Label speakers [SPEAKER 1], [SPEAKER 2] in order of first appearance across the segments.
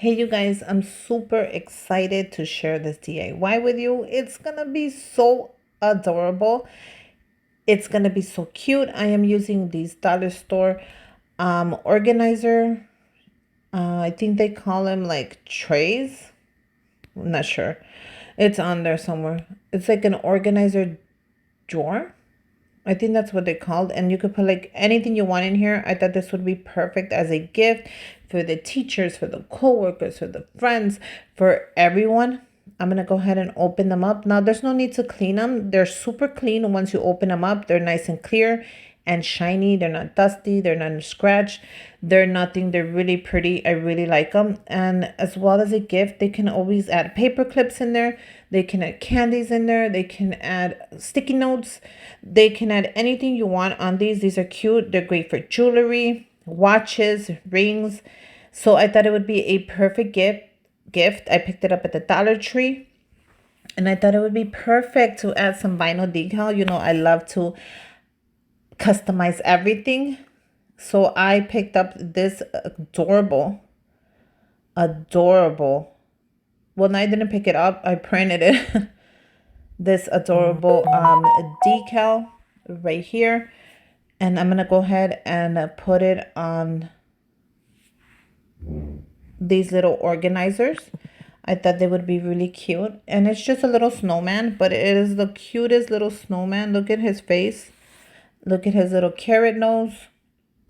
[SPEAKER 1] Hey you guys, I'm super excited to share this DIY with you. It's gonna be so adorable. It's gonna be so cute. I am using these dollar store organizer. I think they call them like trays. I'm not sure. It's on there somewhere. It's like an organizer drawer. I think that's what they called. And you could put like anything you want in here. I thought this would be perfect as a gift for the teachers, for the co-workers, for the friends, for everyone. I'm going to go ahead and open them up. Now, there's no need to clean them. They're super clean once you open them up. They're nice and clear and shiny. They're not dusty. They're not scratched. They're nothing. They're really pretty. I really like them. And as well as a gift, they can always add paper clips in there. They can add candies in there. They can add sticky notes. They can add anything you want on these. These are cute. They're great for jewelry, watches, rings. So I thought it would be a perfect gift. I picked it up at the Dollar Tree. And I thought it would be perfect to add some vinyl decal. You know, I love to customize everything. So I picked up this adorable, well, no, I didn't pick it up. I printed it. This adorable decal right here. And I'm going to go ahead and put it on these little organizers. I thought they would be really cute. And it's just a little snowman, but it is the cutest little snowman. Look at his face. Look at his little carrot nose.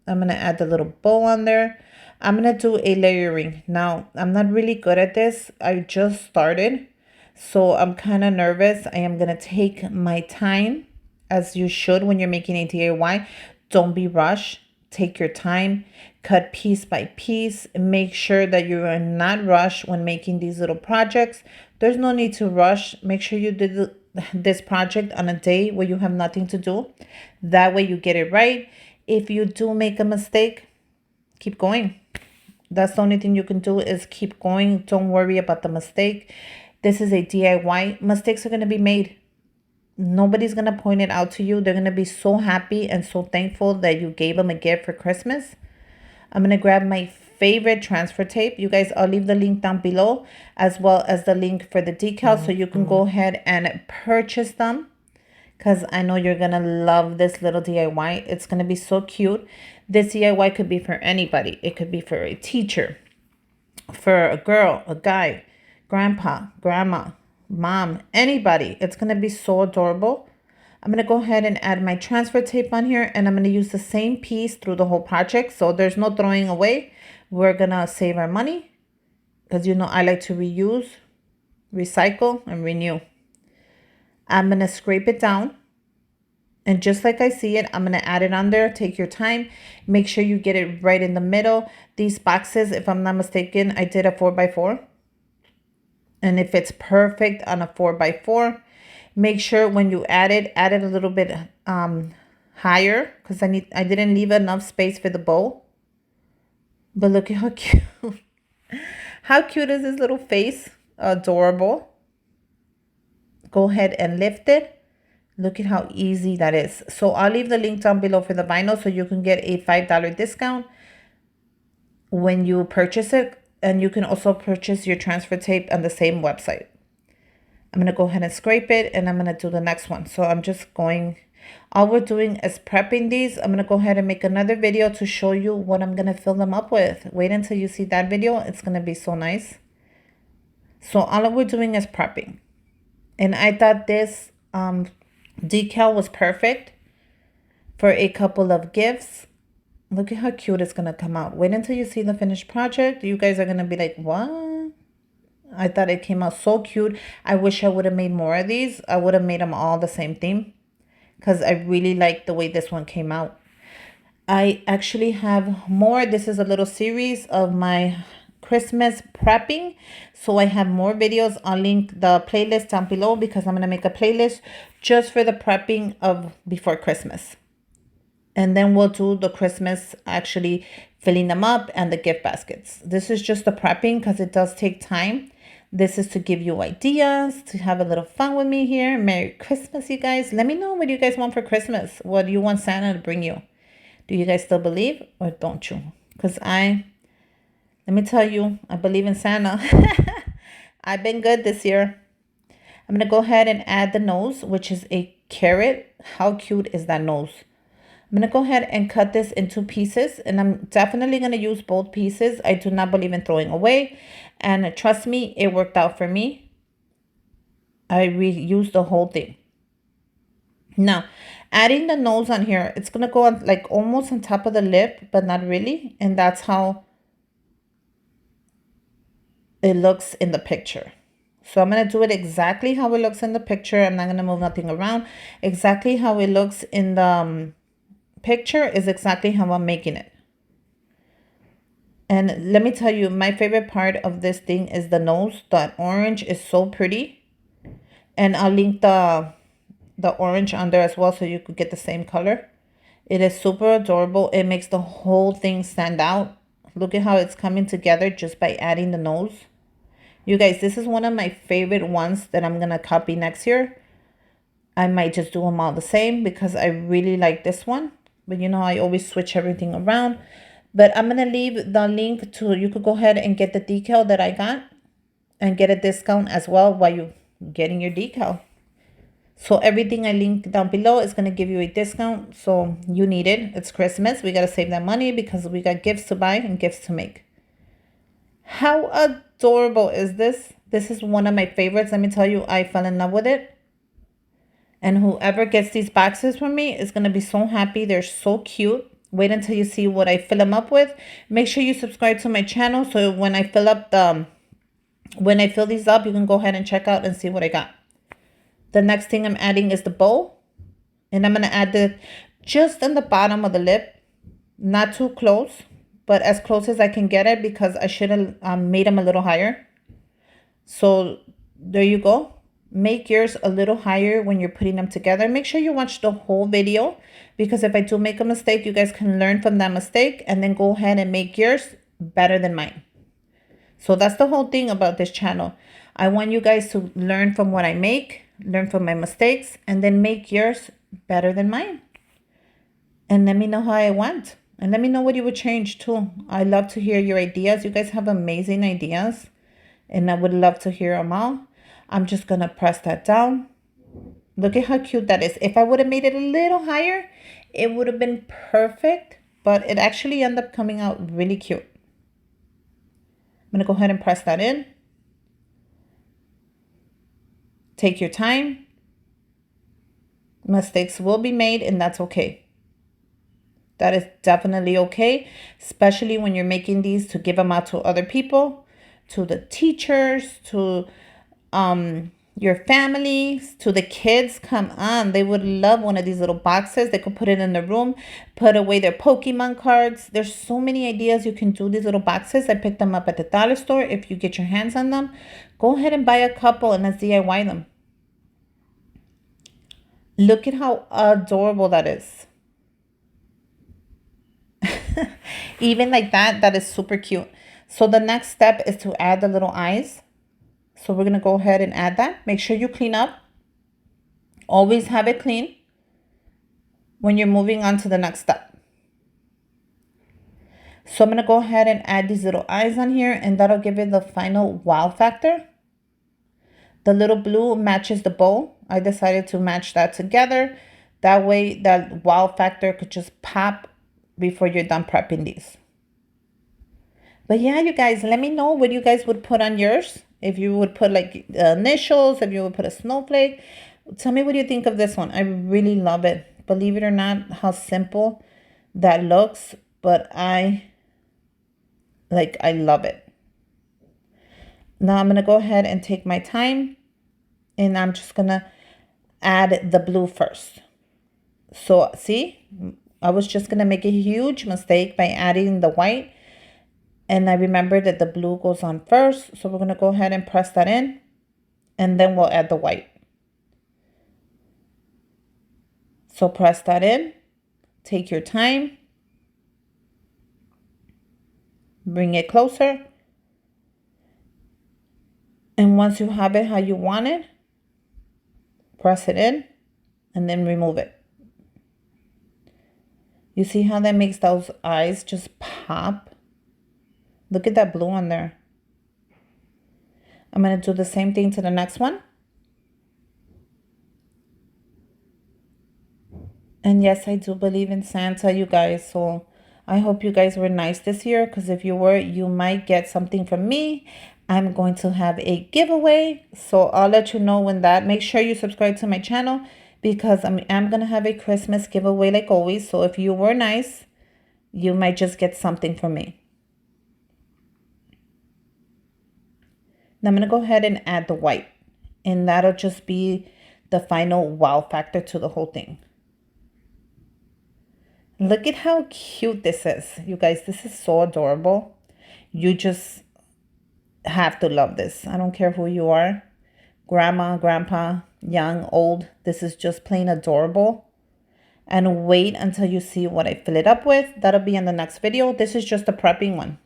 [SPEAKER 1] I'm going to add the little bow on there. I'm going to do a layering. Now, I'm not really good at this. I just started, so I'm kind of nervous. I am going to take my time, as you should when you're making a DIY. Don't be rushed. Take your time. Cut piece by piece. Make sure that you are not rushed when making these little projects. There's no need to rush. Make sure you did this project on a day where you have nothing to do. That way you get it right. If you do make a mistake, keep going. That's the only thing you can do is keep going. Don't worry about the mistake. This is a DIY. Mistakes are going to be made. Nobody's going to point it out to you. They're going to be so happy and so thankful that you gave them a gift for Christmas. I'm going to grab my favorite transfer tape. You guys, I'll leave the link down below, as well as the link for the decals, so you can go ahead and purchase them, because I know you're going to love this little DIY. It's going to be so cute. This DIY could be for anybody. It could be for a teacher, for a girl, a guy, grandpa, grandma, mom, anybody. It's going to be so adorable. I'm going to go ahead and add my transfer tape on here, and I'm going to use the same piece through the whole project. So there's no throwing away. We're going to save our money, because you know I like to reuse, recycle, and renew. I'm going to scrape it down. And just like I see it, I'm going to add it on there. Take your time. Make sure you get it right in the middle. These boxes, if I'm not mistaken, I did a 4x4. And if it's perfect on a 4x4, make sure when you add it a little bit higher, because I didn't leave enough space for the bow. But look at how cute. How cute is this little face? Adorable. Go ahead and lift it. Look at how easy that is. So I'll leave the link down below for the vinyl, so you can get a $5 discount when you purchase it. And you can also purchase your transfer tape on the same website. I'm going to go ahead and scrape it, and I'm going to do the next one. So I'm just going, all we're doing is prepping these. I'm going to go ahead and make another video to show you what I'm going to fill them up with. Wait until you see that video. It's going to be so nice. So all we're doing is prepping. And I thought this decal was perfect for a couple of gifts. Look at how cute it's going to come out. Wait until you see the finished project. You guys are going to be like, what? I thought it came out so cute. I wish I would have made more of these. I would have made them all the same theme, because I really like the way this one came out. I actually have more. This is a little series of my Christmas prepping. So I have more videos. I'll link the playlist down below, because I'm going to make a playlist just for the prepping of before Christmas. And then we'll do the Christmas, actually filling them up, and the gift baskets. This is just the prepping, because it does take time. This is to give you ideas, to have a little fun with me here. Merry Christmas, you guys. Let me know what you guys want for Christmas. What do you want Santa to bring you? Do you guys still believe, or don't you? Because let Let me tell you, I believe in Santa. I've been good this year. I'm going to go ahead and add the nose, which is a carrot. How cute is that nose? I'm going to go ahead and cut this into pieces, and I'm definitely going to use both pieces. I do not believe in throwing away, and trust me, it worked out for me. I reused the whole thing. Now, adding the nose on here, it's going to go on like almost on top of the lip, but not really, and that's how it looks in the picture. So I'm going to do it exactly how it looks in the picture. I'm not going to move nothing around. Exactly how it looks in the picture is exactly how I'm making it. And let me tell you, my favorite part of this thing is the nose. That orange is so pretty. And I'll link the orange on there as well so you could get the same color. It is super adorable. It makes the whole thing stand out. Look at how it's coming together just by adding the nose. You guys, this is one of my favorite ones that I'm going to copy next year. I might just do them all the same because I really like this one. But you know, I always switch everything around. But I'm going to leave the link to, you could go ahead and get the decal that I got and get a discount as well while you're getting your decal. So everything I link down below is going to give you a discount. So you need it. It's Christmas. We got to save that money because we got gifts to buy and gifts to make. How adorable is this? This is one of my favorites. Let me tell you, I fell in love with it. And whoever gets these boxes from me is going to be so happy. They're so cute. Wait until you see what I fill them up with. Make sure you subscribe to my channel so when I fill these up, you can go ahead and check out and see what I got. The next thing I'm adding is the bow. And I'm going to add it just on the bottom of the lip. Not too close, but as close as I can get it because I should have made them a little higher. So there you go. Make yours a little higher when you're putting them together. Make sure you watch the whole video because if I do make a mistake, you guys can learn from that mistake and then go ahead and make yours better than mine. So that's the whole thing about this channel. I want you guys to learn from what I make, learn from my mistakes, and then make yours better than mine. And let me know how it went. And let me know what you would change too. I love to hear your ideas. You guys have amazing ideas. And I would love to hear them all. I'm just going to press that down. Look at how cute that is. If I would have made it a little higher, it would have been perfect. But it actually ended up coming out really cute. I'm going to go ahead and press that in. Take your time. Mistakes will be made and that's okay. That is definitely okay. Especially when you're making these to give them out to other people. To the teachers, to your families, to the kids. Come on, they would love one of these little boxes. They could put it in the room, put away their Pokemon cards. There's so many ideas you can do these little boxes. I picked them up at the dollar store. If you get your hands on them, go ahead and buy a couple and let's DIY them. Look at how adorable that is. Even like that is super cute. So the next step is to add the little eyes. So we're going to go ahead and add that. Make sure you clean up. Always have it clean when you're moving on to the next step. So I'm going to go ahead and add these little eyes on here and that'll give it the final wow factor. The little blue matches the bow. I decided to match that together. That way that wow factor could just pop before you're done prepping these. But yeah, you guys, let me know what you guys would put on yours. If you would put like initials, if you would put a snowflake. Tell me what you think of this one. I really love it. Believe it or not, how simple that looks. But I love it. Now I'm going to go ahead and take my time. And I'm just going to add the blue first. So see, I was just going to make a huge mistake by adding the white. And I remember that the blue goes on first. So we're going to go ahead and press that in. And then we'll add the white. So press that in. Take your time. Bring it closer. And once you have it how you want it, press it in. And then remove it. You see how that makes those eyes just pop? Look at that blue on there. I'm going to do the same thing to the next one. And yes, I do believe in Santa, you guys. So I hope you guys were nice this year, because if you were, you might get something from me. I'm going to have a giveaway, so I'll let you know when that. Make sure you subscribe to my channel, because I'm going to have a Christmas giveaway like always. So if you were nice, you might just get something from me. Now I'm going to go ahead and add the white, and that'll just be the final wow factor to the whole thing. Look at how cute this is. You guys, this is so adorable. You just have to love this. I don't care who you are. Grandma, grandpa, young, old. This is just plain adorable. And wait until you see what I fill it up with. That'll be in the next video. This is just a prepping one.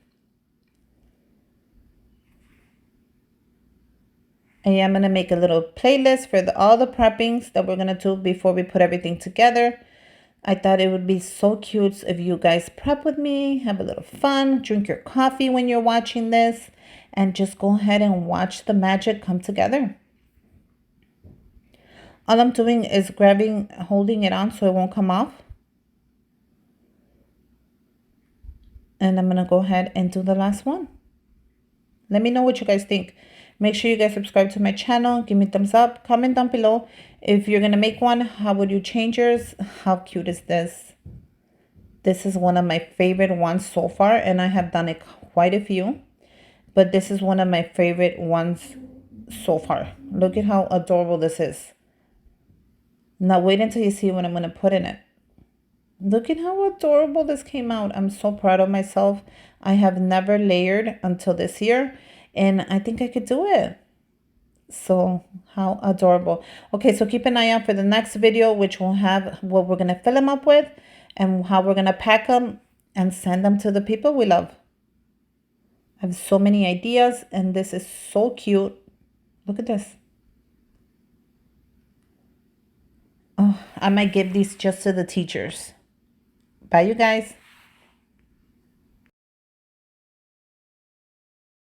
[SPEAKER 1] I am going to make a little playlist for all the preppings that we're going to do before we put everything together. I thought it would be so cute if you guys prep with me, have a little fun, drink your coffee when you're watching this, and just go ahead and watch the magic come together. All I'm doing is holding it on so it won't come off. And I'm going to go ahead and do the last one. Let me know what you guys think. Make sure you guys subscribe to my channel. Give me a thumbs up. Comment down below. If you're going to make one, how would you change yours? How cute is this? This is one of my favorite ones so far. And I have done it quite a few. But this is one of my favorite ones so far. Look at how adorable this is. Now wait until you see what I'm going to put in it. Look at how adorable this came out. I'm so proud of myself. I have never layered until this year, and I think I could do it. So how adorable. Okay, so keep an eye out for the next video, which will have what we're going to fill them up with and how we're going to pack them and send them to the people we love. I have so many ideas, and this is so cute. Look at this. Oh, I might give these just to the teachers. Bye, you guys.